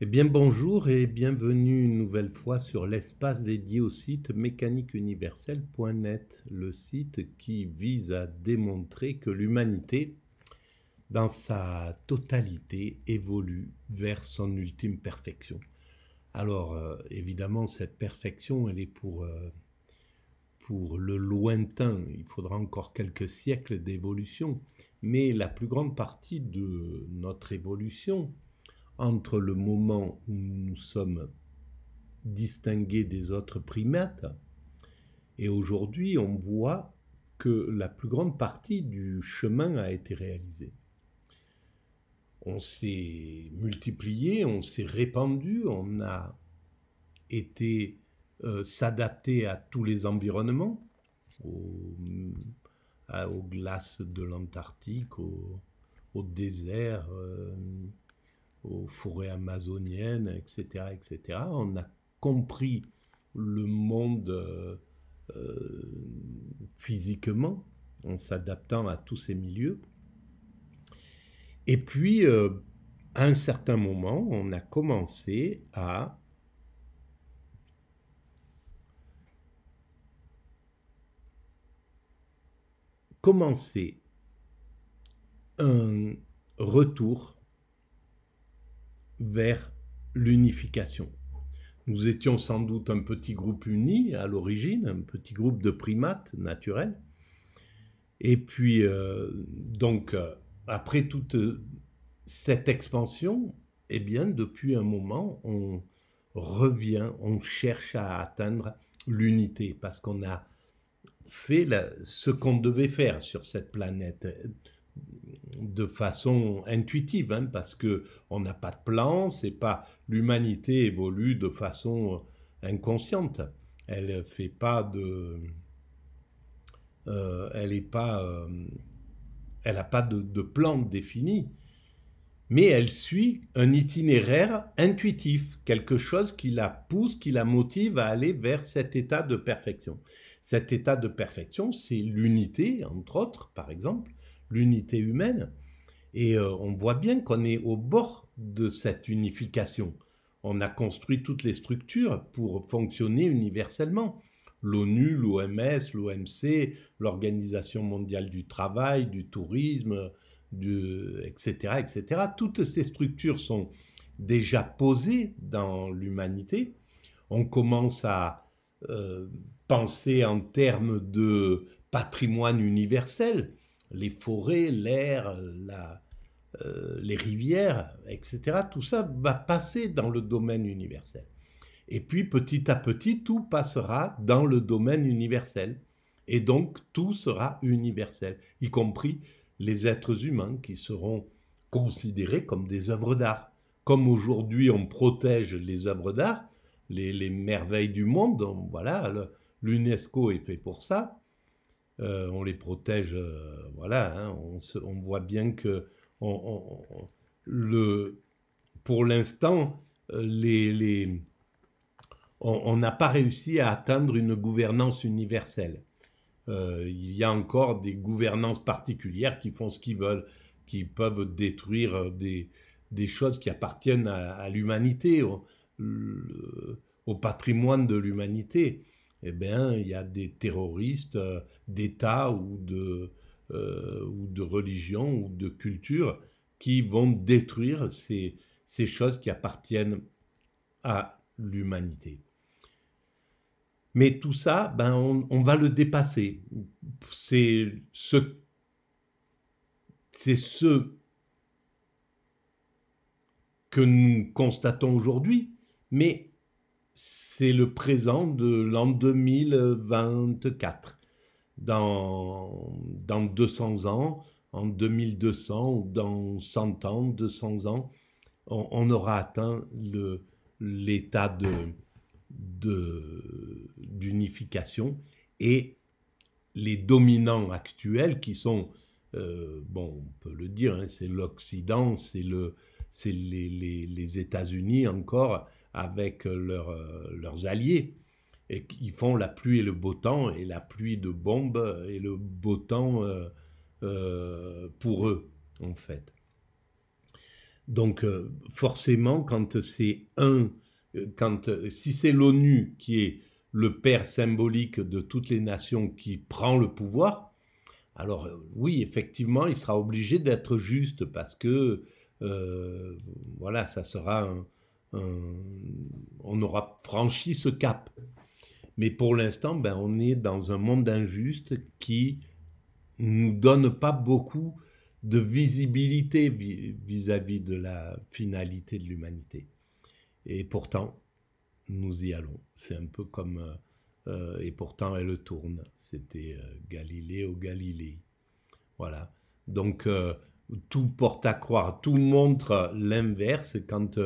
Eh bien bonjour et bienvenue une nouvelle fois sur l'espace dédié au site mécaniqueuniverselle.net, le site qui vise à démontrer que l'humanité, dans sa totalité, évolue vers son ultime perfection. Alors évidemment cette perfection elle est pour le lointain, il faudra encore quelques siècles d'évolution, mais la plus grande partie de notre évolution, entre le moment où nous sommes distingués des autres primates, et aujourd'hui on voit que la plus grande partie du chemin a été réalisée. On s'est multiplié, on s'est répandu, on a été s'adapter à tous les environnements, aux glaces de l'Antarctique, au désert, aux forêts amazoniennes, etc., etc. On a compris le monde physiquement en s'adaptant à tous ces milieux. Et puis, à un certain moment, on a commencé à un retour vers l'unification. Nous étions sans doute un petit groupe uni à l'origine, un petit groupe de primates naturels. Et puis, après toute cette expansion, eh bien, depuis un moment, on revient, on cherche à atteindre l'unité, parce qu'on a fait ce qu'on devait faire sur cette planète de façon intuitive, hein, parce qu'on n'a pas de plan, c'est pas l'humanité évolue de façon inconsciente. Elle fait pas de, elle est pas, elle n'a pas de plan défini, mais elle suit un itinéraire intuitif, quelque chose qui la pousse, qui la motive à aller vers cet état de perfection. Cet état de perfection, c'est l'unité, entre autres, par exemple, l'unité humaine. Et on voit bien qu'on est au bord de cette unification. On a construit toutes les structures pour fonctionner universellement. L'ONU, l'OMS, l'OMC, l'Organisation mondiale du travail, du tourisme, etc., etc. Toutes ces structures sont déjà posées dans l'humanité. On commence à penser en termes de patrimoine universel, les forêts, l'air, les rivières, etc. Tout ça va passer dans le domaine universel. Et puis petit à petit, tout passera dans le domaine universel. Et donc tout sera universel, y compris les êtres humains qui seront considérés comme des œuvres d'art. Comme aujourd'hui on protège les œuvres d'art, les merveilles du monde, donc voilà, l'UNESCO est fait pour ça. On les protège, voilà, hein, on voit bien que pour l'instant, on n'a pas réussi à atteindre une gouvernance universelle. Il y a encore des gouvernances particulières qui font ce qu'ils veulent, qui peuvent détruire des choses qui appartiennent à l'humanité, au patrimoine de l'humanité. Eh bien, il y a des terroristes d'État ou de religion ou de culture qui vont détruire ces choses qui appartiennent à l'humanité. Mais tout ça, ben, on va le dépasser. C'est ce que nous constatons aujourd'hui, mais c'est le présent de l'an 2024. Dans 200 ans, en 2200 ou dans 100 ans, 200 ans, on aura atteint l'état d'unification, et les dominants actuels qui sont, bon, on peut le dire, hein, c'est l'Occident, c'est les États-Unis encore avec leurs alliés, et qui font la pluie et le beau temps, et la pluie de bombes et le beau temps pour eux, en fait. Donc, forcément, si c'est l'ONU qui est le père symbolique de toutes les nations qui prend le pouvoir, alors oui, effectivement, il sera obligé d'être juste parce que, voilà, ça sera on aura franchi ce cap. Mais pour l'instant, ben, on est dans un monde injuste qui ne nous donne pas beaucoup de visibilité vis-à-vis de la finalité de l'humanité. Et pourtant, nous y allons. C'est un peu comme... et pourtant, elle tourne. C'était Galiléo Galilei. Voilà. Donc, tout porte à croire. Tout montre l'inverse. Et quand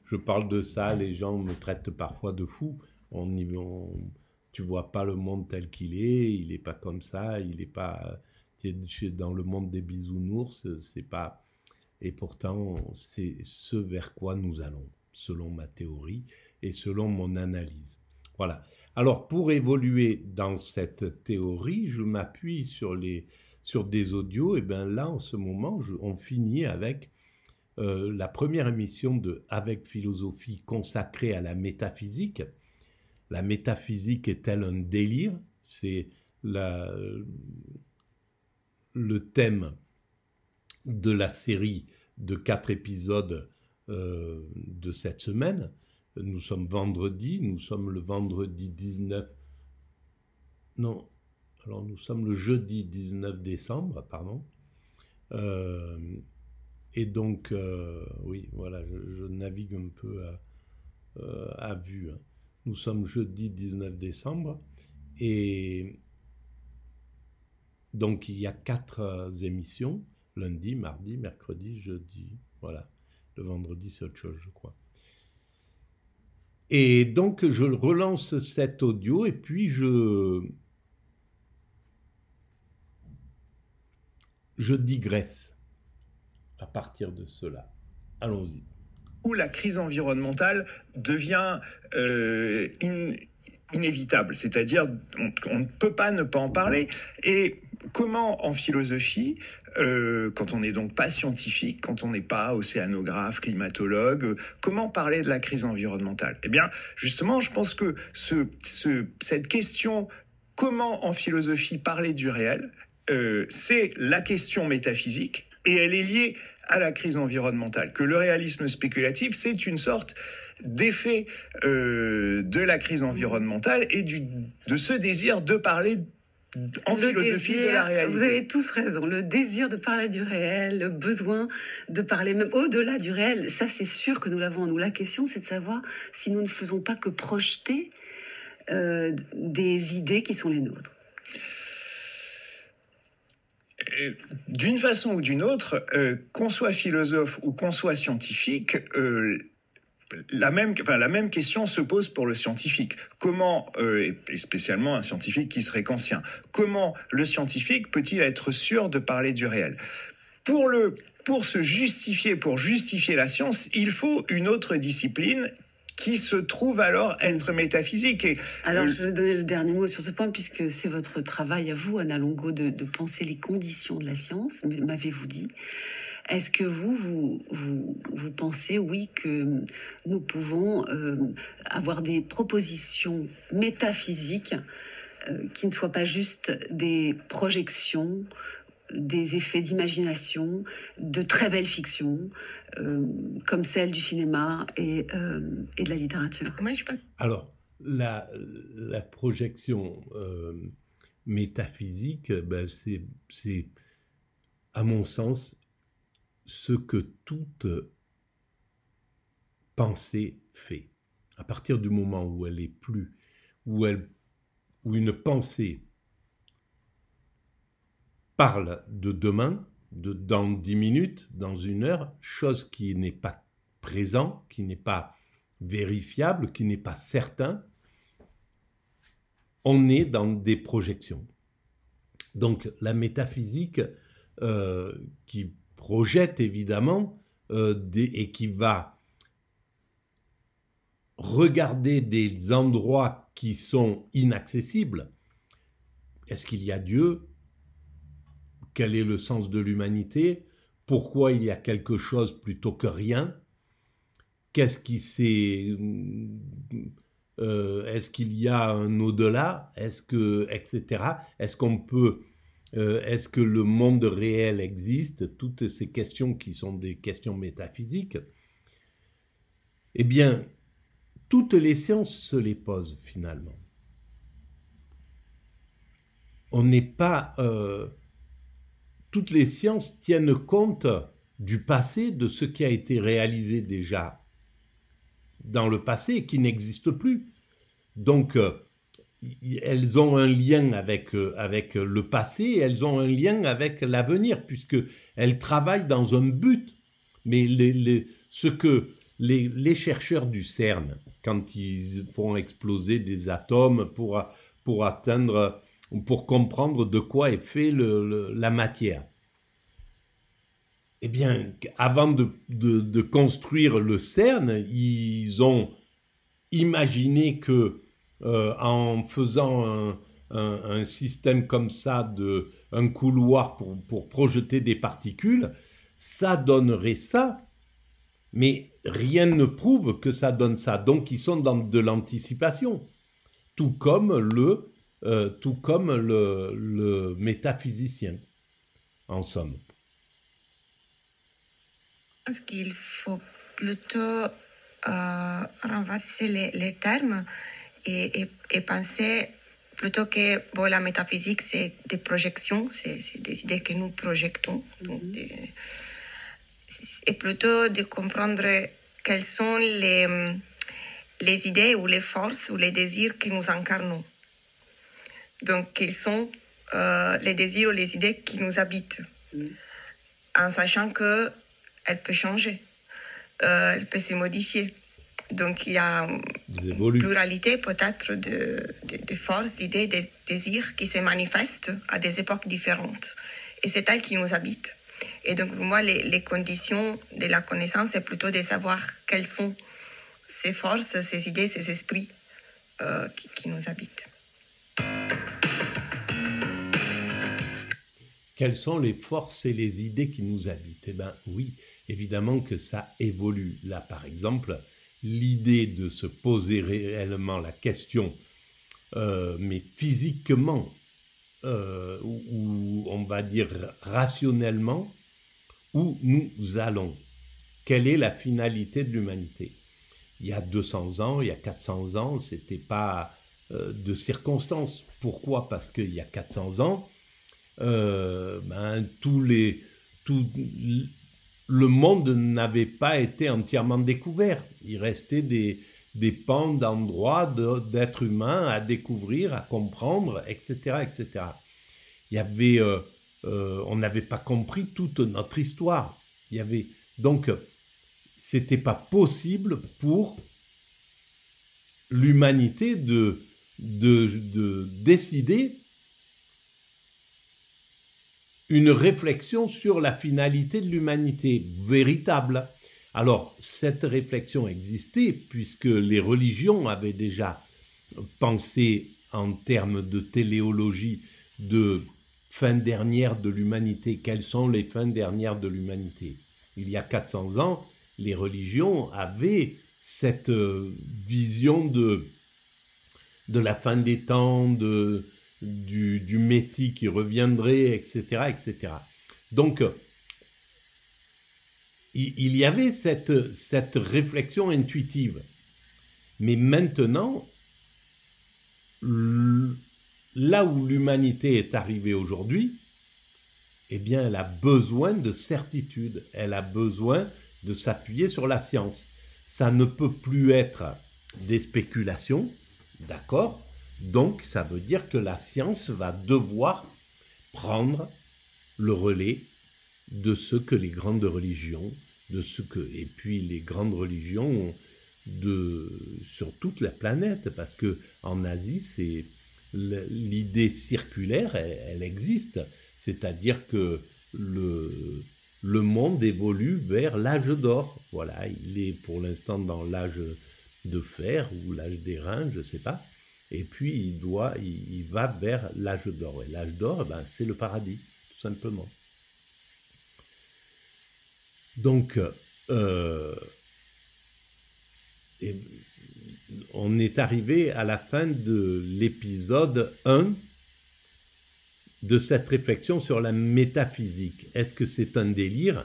je parle de ça, les gens me traitent parfois de fou. Tu vois pas le monde tel qu'il est. Il n'est pas comme ça. Il n'est pas... dans le monde des bisounours. C'est pas... Et pourtant, c'est ce vers quoi nous allons, selon ma théorie et selon mon analyse. Voilà. Alors, pour évoluer dans cette théorie, je m'appuie sur des audios. Et bien là, en ce moment, on finit avec la première émission de Avec Philosophie consacrée à la métaphysique. La métaphysique est-elle un délire? C'est le thème de la série de 4 épisodes de cette semaine. Nous sommes le vendredi 19... Non, alors nous sommes le jeudi 19 décembre, pardon. Et donc, oui, voilà, je navigue un peu à vue. Hein. Nous sommes jeudi 19 décembre et donc il y a 4 émissions, lundi, mardi, mercredi, jeudi, voilà. Le vendredi, c'est autre chose, je crois. Et donc, je relance cet audio et puis je digresse à partir de cela. Allons-y. Où la crise environnementale devient inévitable, c'est-à-dire on ne peut pas ne pas en parler. Et comment en philosophie, quand on n'est donc pas scientifique, quand on n'est pas océanographe, climatologue, comment parler de la crise environnementale? Eh bien, justement, je pense que cette question, comment en philosophie parler du réel, c'est la question métaphysique et elle est liée à la crise environnementale. Que le réalisme spéculatif, c'est une sorte d'effet de la crise environnementale et de ce désir de parler en philosophie de la réalité. Vous avez tous raison, le désir de parler du réel, le besoin de parler même au-delà du réel, ça c'est sûr que nous l'avons en nous. La question c'est de savoir si nous ne faisons pas que projeter des idées qui sont les nôtres. D'une façon ou d'une autre, qu'on soit philosophe ou qu'on soit scientifique, la même question se pose pour le scientifique. Comment, et spécialement un scientifique qui serait kantien, comment le scientifique peut-il être sûr de parler du réel? Pour justifier la science, il faut une autre discipline qui se trouve alors être métaphysique. Alors, je vais donner le dernier mot sur ce point, puisque c'est votre travail à vous, Anna Longo, de penser les conditions de la science, m'avez-vous dit. Est-ce que vous pensez, oui, que nous pouvons avoir des propositions métaphysiques qui ne soient pas juste des projections, des effets d'imagination, de très belles fictions, comme celle du cinéma et de la littérature? Moi, je pense... Alors, la projection métaphysique, ben c'est, à mon sens, ce que toute pensée fait. À partir du moment où elle est plus, où une pensée parle de demain, dans 10 minutes, dans 1 heure, chose qui n'est pas présent, qui n'est pas vérifiable, qui n'est pas certain, on est dans des projections. Donc la métaphysique qui projette évidemment et qui va regarder des endroits qui sont inaccessibles. Est-ce qu'il y a Dieu? Quel est le sens de l'humanité? pourquoi il y a quelque chose plutôt que rien, qu'est-ce qui s'est... est-ce qu'il y a un au-delà, est-ce que, etc. Est-ce qu'on peut... est-ce que le monde réel existe? Toutes ces questions qui sont des questions métaphysiques, eh bien, toutes les sciences se les posent finalement. On n'est pas... toutes les sciences tiennent compte du passé, de ce qui a été réalisé déjà dans le passé et qui n'existe plus. Donc, elles ont un lien avec le passé, et elles ont un lien avec l'avenir, puisqu'elles travaillent dans un but. Mais ce que les chercheurs du CERN, quand ils font exploser des atomes pour atteindre, pour comprendre de quoi est fait la matière, eh bien, avant de construire le CERN, ils ont imaginé que en faisant un système comme ça, un couloir pour projeter des particules, ça donnerait ça, mais rien ne prouve que ça donne ça. Donc ils sont dans de l'anticipation, tout comme le métaphysicien, en somme. Parce qu'il faut plutôt renverser les termes et penser plutôt que la métaphysique, c'est des projections, c'est des idées que nous projetons. Donc et plutôt de comprendre quelles sont les idées ou les forces ou les désirs que nous incarnons. Donc, quels sont les désirs ou les idées qui nous habitent, en sachant qu'elles peuvent changer, elles peuvent se modifier. Donc, il y a une pluralité peut-être de forces, d'idées, de désirs qui se manifestent à des époques différentes. Et c'est elles qui nous habitent. Et donc, pour moi, les conditions de la connaissance, c'est plutôt de savoir quelles sont ces forces, ces idées, ces esprits qui nous habitent. Quelles sont les forces et les idées qui nous habitent? Eh bien, oui, évidemment que ça évolue. Là, par exemple, l'idée de se poser réellement la question, mais physiquement, ou on va dire rationnellement, où nous allons. Quelle est la finalité de l'humanité? Il y a 200 ans, il y a 400 ans, ce n'était pas de circonstances. Pourquoi? Parce qu'il y a 400 ans, le monde n'avait pas été entièrement découvert. Il restait des pans d'endroits d'êtres humains à découvrir, à comprendre, etc., etc. Il y avait, on n'avait pas compris toute notre histoire. Donc, c'était pas possible pour l'humanité de décider une réflexion sur la finalité de l'humanité véritable. Alors, cette réflexion existait puisque les religions avaient déjà pensé en termes de téléologie de fin dernière de l'humanité. Quelles sont les fins dernières de l'humanité? Il y a 400 ans, les religions avaient cette vision de la fin des temps, du Messie qui reviendrait, etc., etc. Donc, il y avait cette réflexion intuitive. Mais maintenant, là où l'humanité est arrivée aujourd'hui, eh bien, elle a besoin de certitude. Elle a besoin de s'appuyer sur la science. Ça ne peut plus être des spéculations, d'accord? Donc, ça veut dire que la science va devoir prendre le relais de ce que les grandes religions, et puis les grandes religions sur toute la planète, parce que en Asie, c'est l'idée circulaire, elle existe, c'est-à-dire que le monde évolue vers l'âge d'or. Voilà, il est pour l'instant dans l'âge de fer ou l'âge d'airain, je ne sais pas. Et puis il va vers l'âge d'or. Et l'âge d'or, c'est le paradis, tout simplement. Donc, et on est arrivé à la fin de l'épisode 1 de cette réflexion sur la métaphysique. Est-ce que c'est un délire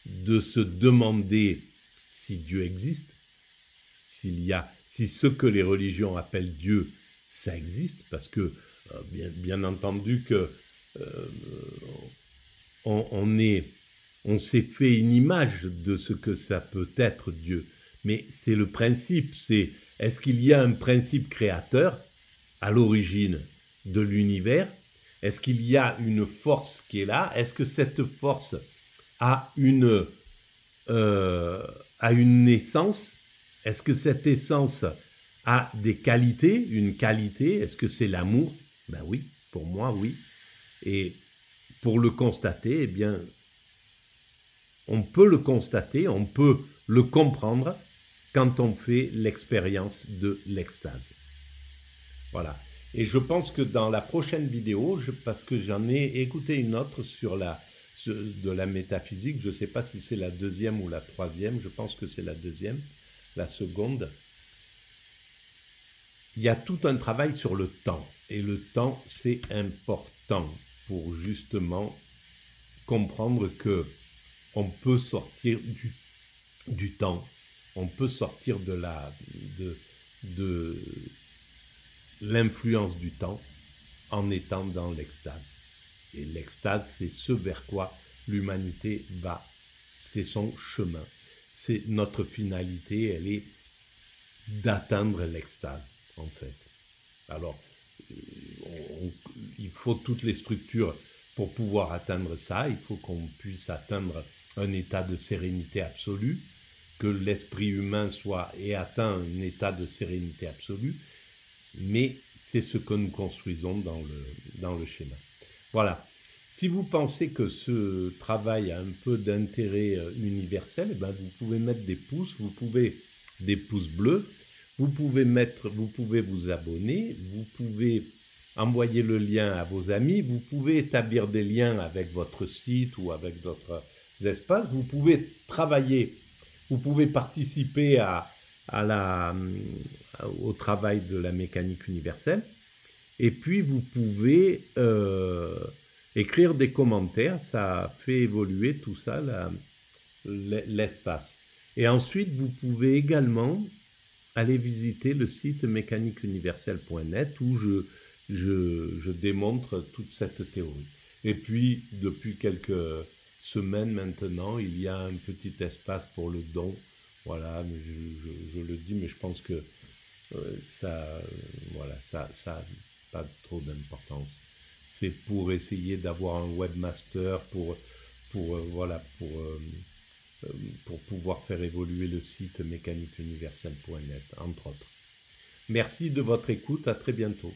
de se demander si Dieu existe, si ce que les religions appellent Dieu, ça existe, parce que bien entendu que on s'est fait une image de ce que ça peut être Dieu, mais c'est le principe, est-ce qu'il y a un principe créateur à l'origine de l'univers? Est-ce qu'il y a une force qui est là? Est-ce que cette force a une essence? Est-ce que cette essence a des qualités, une qualité? Est-ce que c'est l'amour? Ben oui, pour moi, oui. Et pour le constater, eh bien, on peut le constater, on peut le comprendre quand on fait l'expérience de l'extase. Voilà. Et je pense que dans la prochaine vidéo, parce que j'en ai écouté une autre de la métaphysique, je ne sais pas si c'est la deuxième ou la troisième, je pense que c'est la deuxième, la seconde. Il y a tout un travail sur le temps. Et le temps, c'est important pour justement comprendre que on peut sortir du temps, on peut sortir de l'influence du temps en étant dans l'extase. Et l'extase, c'est ce vers quoi l'humanité va. C'est son chemin. C'est notre finalité, elle est d'atteindre l'extase, en fait. Alors, il faut toutes les structures pour pouvoir atteindre ça. Il faut qu'on puisse atteindre un état de sérénité absolue, que l'esprit humain ait atteint un état de sérénité absolue, mais c'est ce que nous construisons dans le schéma. Voilà. Si vous pensez que ce travail a un peu d'intérêt universel, eh ben vous pouvez mettre des pouces, des pouces bleus, vous pouvez vous abonner, vous pouvez envoyer le lien à vos amis, vous pouvez établir des liens avec votre site ou avec d'autres espaces, vous pouvez travailler, vous pouvez participer au travail de la mécanique universelle, et puis vous pouvez écrire des commentaires, ça fait évoluer tout ça, l'espace. Et ensuite, vous pouvez également aller visiter le site mécaniqueuniverselle.net où je démontre toute cette théorie. Et puis, depuis quelques semaines maintenant, il y a un petit espace pour le don. Voilà, mais je le dis, mais je pense que ça n'a pas trop d'importance. C'est pour essayer d'avoir un webmaster, pour pouvoir faire évoluer le site mécaniqueuniverselle.net, entre autres. Merci de votre écoute, à très bientôt.